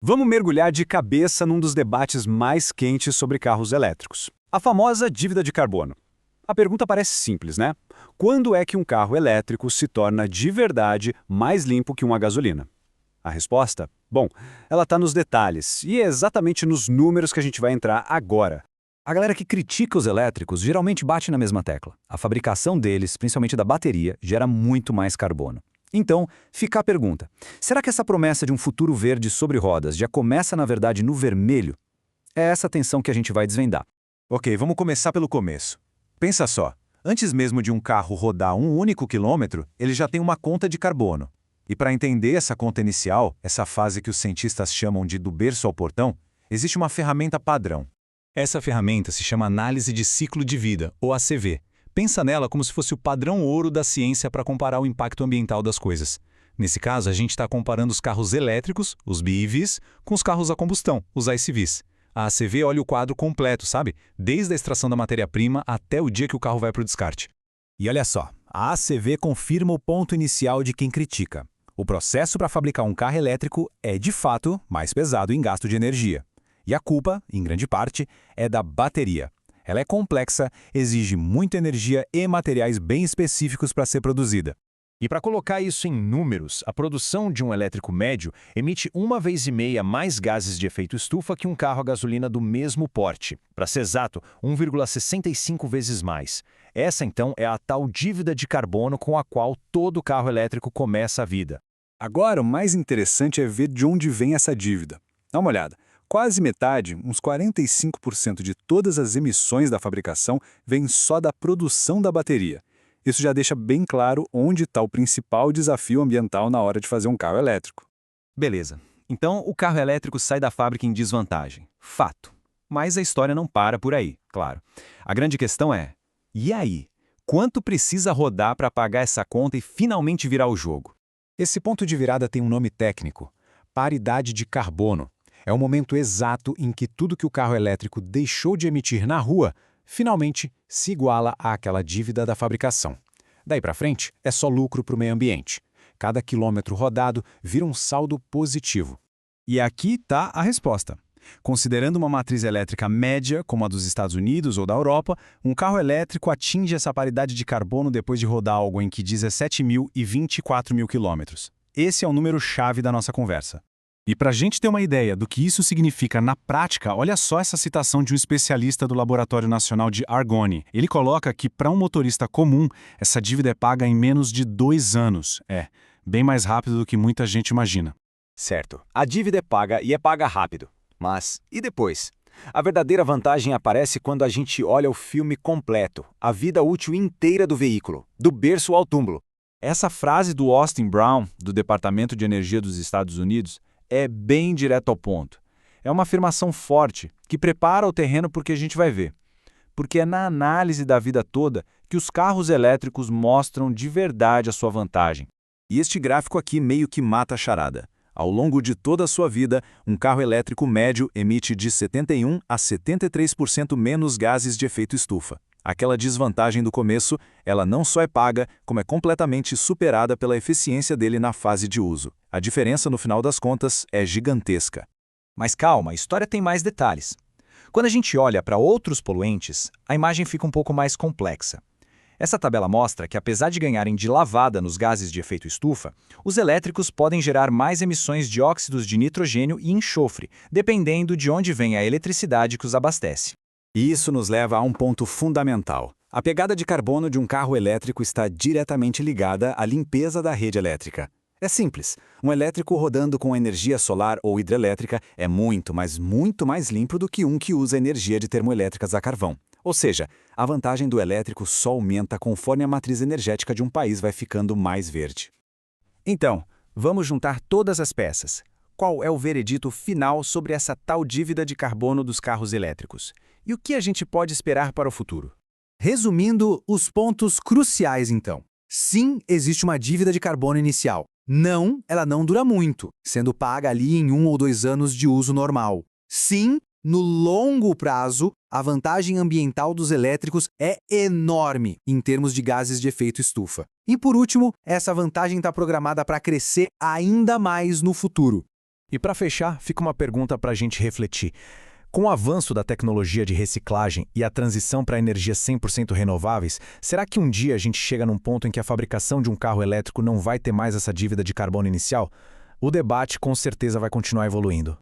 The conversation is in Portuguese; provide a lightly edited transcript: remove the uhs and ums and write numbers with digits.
Vamos mergulhar de cabeça num dos debates mais quentes sobre carros elétricos. A famosa dívida de carbono. A pergunta parece simples, né? Quando é que um carro elétrico se torna de verdade mais limpo que uma gasolina? A resposta? Bom, ela está nos detalhes, e é exatamente nos números que a gente vai entrar agora. A galera que critica os elétricos geralmente bate na mesma tecla. A fabricação deles, principalmente da bateria, gera muito mais carbono. Então, fica a pergunta: será que essa promessa de um futuro verde sobre rodas já começa, na verdade, no vermelho? É essa tensão que a gente vai desvendar. Ok, vamos começar pelo começo. Pensa só, antes mesmo de um carro rodar um único quilômetro, ele já tem uma conta de carbono. E para entender essa conta inicial, essa fase que os cientistas chamam de do berço ao portão, existe uma ferramenta padrão. Essa ferramenta se chama Análise de Ciclo de Vida, ou ACV. Pensa nela como se fosse o padrão ouro da ciência para comparar o impacto ambiental das coisas. Nesse caso, a gente está comparando os carros elétricos, os BEVs, com os carros a combustão, os ICVs. A ACV olha o quadro completo, sabe? Desde a extração da matéria-prima até o dia que o carro vai para o descarte. E olha só, a ACV confirma o ponto inicial de quem critica. O processo para fabricar um carro elétrico é, de fato, mais pesado em gasto de energia. E a culpa, em grande parte, é da bateria. Ela é complexa, exige muita energia e materiais bem específicos para ser produzida. E para colocar isso em números, a produção de um elétrico médio emite 1,5 vezes mais gases de efeito estufa que um carro a gasolina do mesmo porte. Para ser exato, 1,65 vezes mais. Essa, então, é a tal dívida de carbono com a qual todo carro elétrico começa a vida. Agora, o mais interessante é ver de onde vem essa dívida. Dá uma olhada. Quase metade, uns 45% de todas as emissões da fabricação, vem só da produção da bateria. Isso já deixa bem claro onde está o principal desafio ambiental na hora de fazer um carro elétrico. Beleza. Então, o carro elétrico sai da fábrica em desvantagem. Fato. Mas a história não para por aí, claro. A grande questão é, e aí? Quanto precisa rodar para pagar essa conta e finalmente virar o jogo? Esse ponto de virada tem um nome técnico: paridade de carbono. É o momento exato em que tudo que o carro elétrico deixou de emitir na rua, finalmente se iguala àquela dívida da fabricação. Daí para frente, é só lucro para o meio ambiente. Cada quilômetro rodado vira um saldo positivo. E aqui está a resposta. Considerando uma matriz elétrica média, como a dos Estados Unidos ou da Europa, um carro elétrico atinge essa paridade de carbono depois de rodar algo em que 17.000 e 24.000 quilômetros. Esse é o número-chave da nossa conversa. E para a gente ter uma ideia do que isso significa na prática, olha só essa citação de um especialista do Laboratório Nacional de Argonne. Ele coloca que para um motorista comum, essa dívida é paga em menos de 2 anos. Bem mais rápido do que muita gente imagina. Certo. A dívida é paga e é paga rápido. Mas, e depois? A verdadeira vantagem aparece quando a gente olha o filme completo, a vida útil inteira do veículo, do berço ao túmulo. Essa frase do Austin Brown, do Departamento de Energia dos Estados Unidos, é bem direto ao ponto. É uma afirmação forte, que prepara o terreno porque a gente vai ver. Porque é na análise da vida toda que os carros elétricos mostram de verdade a sua vantagem. E este gráfico aqui meio que mata a charada. Ao longo de toda a sua vida, um carro elétrico médio emite de 71% a 73% menos gases de efeito estufa. Aquela desvantagem do começo, ela não só é paga, como é completamente superada pela eficiência dele na fase de uso. A diferença, no final das contas, é gigantesca. Mas calma, a história tem mais detalhes. Quando a gente olha para outros poluentes, a imagem fica um pouco mais complexa. Essa tabela mostra que, apesar de ganharem de lavada nos gases de efeito estufa, os elétricos podem gerar mais emissões de óxidos de nitrogênio e enxofre, dependendo de onde vem a eletricidade que os abastece. E isso nos leva a um ponto fundamental. A pegada de carbono de um carro elétrico está diretamente ligada à limpeza da rede elétrica. É simples. Um elétrico rodando com energia solar ou hidrelétrica é muito, mas muito mais limpo do que um que usa energia de termoelétricas a carvão. Ou seja, a vantagem do elétrico só aumenta conforme a matriz energética de um país vai ficando mais verde. Então, vamos juntar todas as peças. Qual é o veredito final sobre essa tal dívida de carbono dos carros elétricos? E o que a gente pode esperar para o futuro? Resumindo, os pontos cruciais então. Sim, existe uma dívida de carbono inicial. Não, ela não dura muito, sendo paga ali em 1 ou 2 anos de uso normal. Sim, no longo prazo, a vantagem ambiental dos elétricos é enorme em termos de gases de efeito estufa. E por último, essa vantagem está programada para crescer ainda mais no futuro. E para fechar, fica uma pergunta para a gente refletir. Com o avanço da tecnologia de reciclagem e a transição para energias 100% renováveis, será que um dia a gente chega num ponto em que a fabricação de um carro elétrico não vai ter mais essa dívida de carbono inicial? O debate com certeza vai continuar evoluindo.